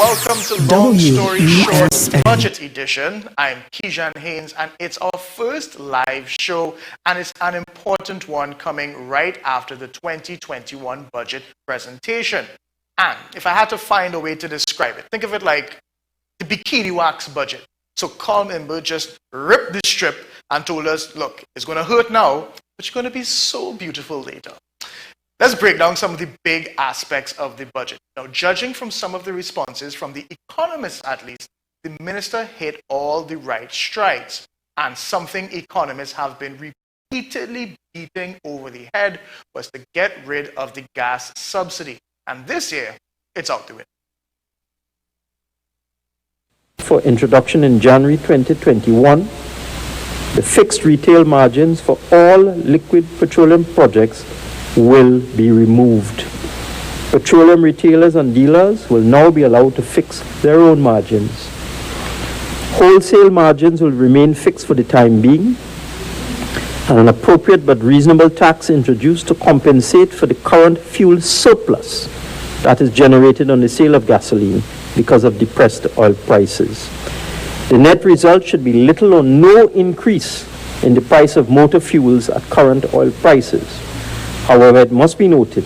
Welcome to Long Story Short Budget Edition. I'm Kijan Haynes, and it's our first live show, and it's an important one coming right after the 2021 budget presentation. And if I had to find a way to describe it, think of it like the bikini wax budget. So Colm Imber just ripped the strip and told us, look, it's going to hurt now, but you're going to be so beautiful later. Let's break down some of the big aspects of the budget. Now, judging from some of the responses from the economists at least, the minister hit all the right strides. And something economists have been repeatedly beating over the head was to get rid of the gas subsidy. And this year, it's out the window. For introduction in January 2021, the fixed retail margins for all liquid petroleum projects will be removed. Petroleum retailers and dealers will now be allowed to fix their own margins. Wholesale margins will remain fixed for the time being, and an appropriate but reasonable tax introduced to compensate for the current fuel surplus that is generated on the sale of gasoline because of depressed oil prices. The net result should be little or no increase in the price of motor fuels at current oil prices. However, it must be noted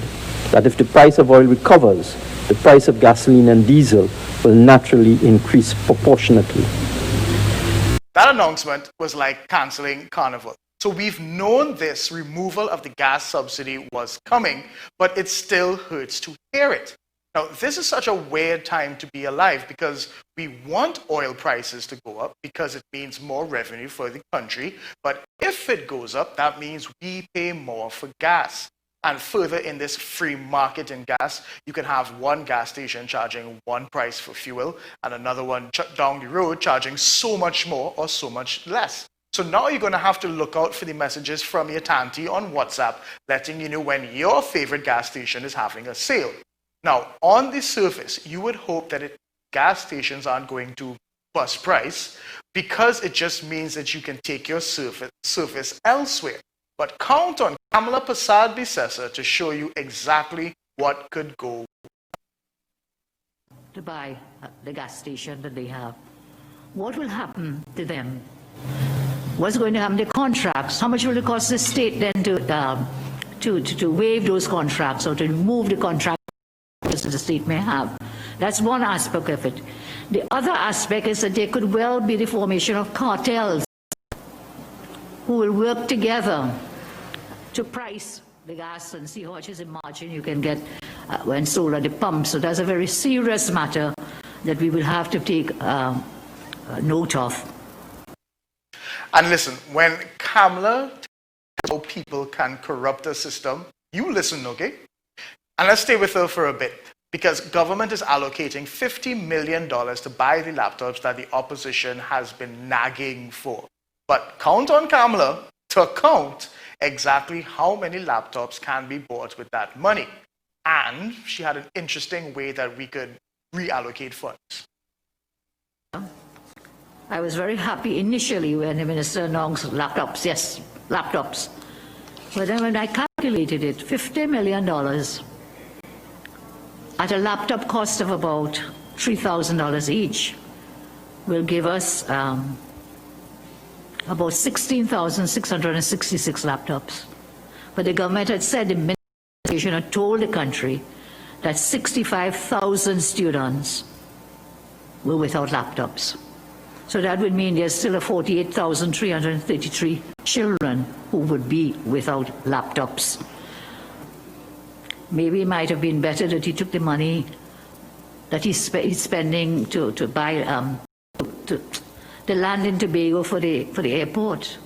that if the price of oil recovers, the price of gasoline and diesel will naturally increase proportionately. That announcement was like cancelling Carnival. So we've known this removal of the gas subsidy was coming, but it still hurts to hear it. Now, this is such a weird time to be alive because we want oil prices to go up because it means more revenue for the country. But if it goes up, that means we pay more for gas. And further, in this free market in gas, you can have one gas station charging one price for fuel and another one down the road charging so much more or so much less. So now you're going to have to look out for the messages from your tanty on WhatsApp letting you know when your favorite gas station is having a sale. Now, on the surface, you would hope that gas stations aren't going to bust price because it just means that you can take your service elsewhere. But count on Kamala Persad-Bissessar to show you exactly what could go to buy the gas station that they have. What will happen to them? What's going to happen to contracts? How much will it cost the state then to waive those contracts or to remove the contracts that the state may have? That's one aspect of it. The other aspect is that there could well be the formation of cartels who will work together to price the gas and see how much is the margin you can get when sold at the pump. So that's a very serious matter that we will have to take note of. And listen, when Kamala tells how people can corrupt the system, you listen, okay? And let's stay with her for a bit, because government is allocating $50 million to buy the laptops that the opposition has been nagging for. But count on Kamala to count exactly how many laptops can be bought with that money. And she had an interesting way that we could reallocate funds. I was very happy initially when the minister announced laptops. Yes, laptops. But then when I calculated it, $50 million at a laptop cost of about $3,000 each will give us about 16,666 laptops. But the government had said, the administration had told the country that 65,000 students were without laptops. So that would mean there's still 48,333 children who would be without laptops. Maybe it might have been better that he took the money that he's spending to buy the land in Tobago for the airport.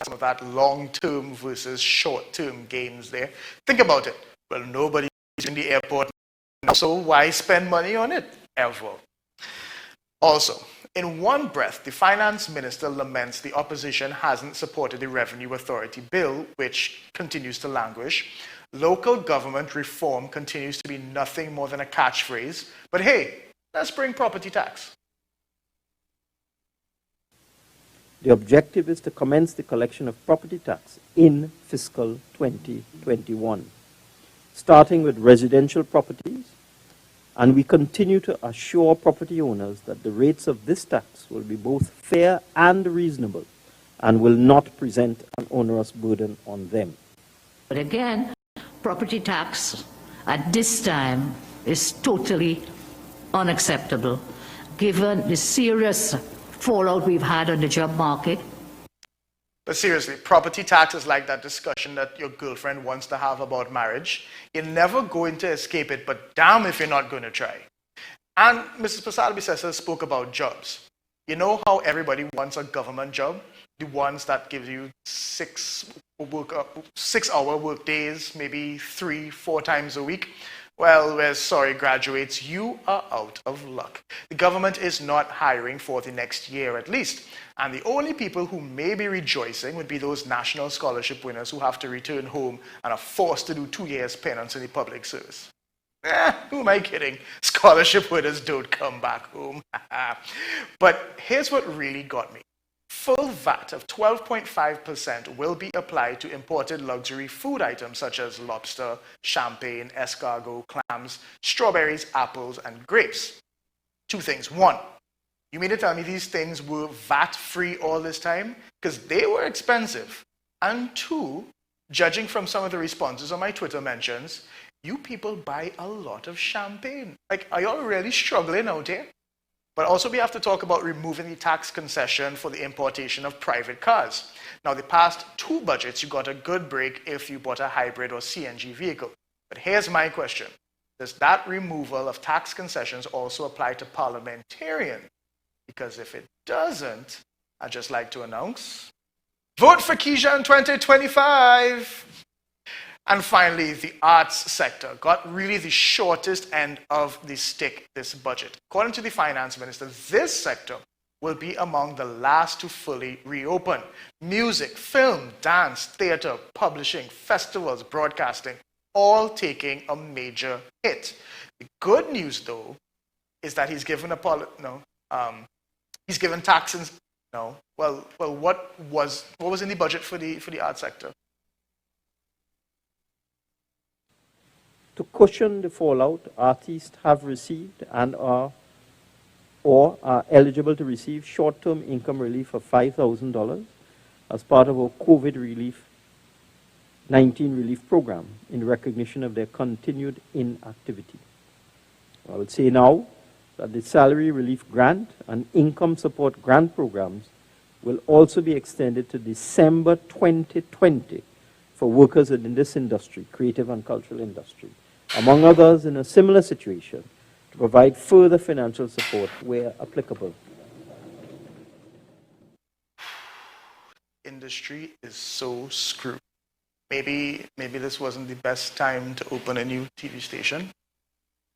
Some of that long-term versus short-term gains there. Think about it. Well, nobody's in the airport now, so why spend money on it ever? Also, in one breath, the finance minister laments the opposition hasn't supported the Revenue Authority bill, which continues to languish. Local government reform continues to be nothing more than a catchphrase. But hey, let's bring property tax. The objective is to commence the collection of property tax in fiscal 2021, starting with residential properties and we continue to assure property owners that the rates of this tax will be both fair and reasonable and will not present an onerous burden on them. But again, property tax at this time is totally unacceptable, given the serious fallout we've had on the job market. But seriously, property tax is like that discussion that your girlfriend wants to have about marriage. You're never going to escape it, but damn if you're not going to try. And Mrs. Prasad-Bissessar spoke about jobs. You know how everybody wants a government job? The ones that give you 6-hour work days, maybe 3-4 times a week. Well, we're sorry, graduates, you are out of luck. The government is not hiring for the next year at least. And the only people who may be rejoicing would be those national scholarship winners who have to return home and are forced to do 2 years penance in the public service. Who am I kidding? Scholarship winners don't come back home. But here's what really got me. Full VAT of 12.5% will be applied to imported luxury food items such as lobster, champagne, escargot, clams, strawberries, apples, and grapes. 2 things. 1, you mean to tell me these things were VAT-free all this time? Because they were expensive. And 2, judging from some of the responses on my Twitter mentions, you people buy a lot of champagne. Like, are y'all really struggling out here? But also we have to talk about removing the tax concession for the importation of private cars. Now, the past 2 budgets, you got a good break if you bought a hybrid or CNG vehicle. But here's my question. Does that removal of tax concessions also apply to parliamentarians? Because if it doesn't, I'd just like to announce, vote for Keisha in 2025. And finally, the arts sector got really the shortest end of the stick this budget. According to the finance minister, this sector will be among the last to fully reopen. Music, film, dance, theater, publishing, festivals, broadcasting, all taking a major hit. The good news, though, is that he's given he's given taxes. What was in the budget for the arts sector? To cushion the fallout, artists have received and are eligible to receive short-term income relief of $5,000 as part of our COVID-19 relief program in recognition of their continued inactivity. I would say now that the salary relief grant and income support grant programs will also be extended to December 2020 for workers in this industry, creative and cultural industry, among others in a similar situation, to provide further financial support where applicable. Industry is so screwed. Maybe this wasn't the best time to open a new TV station.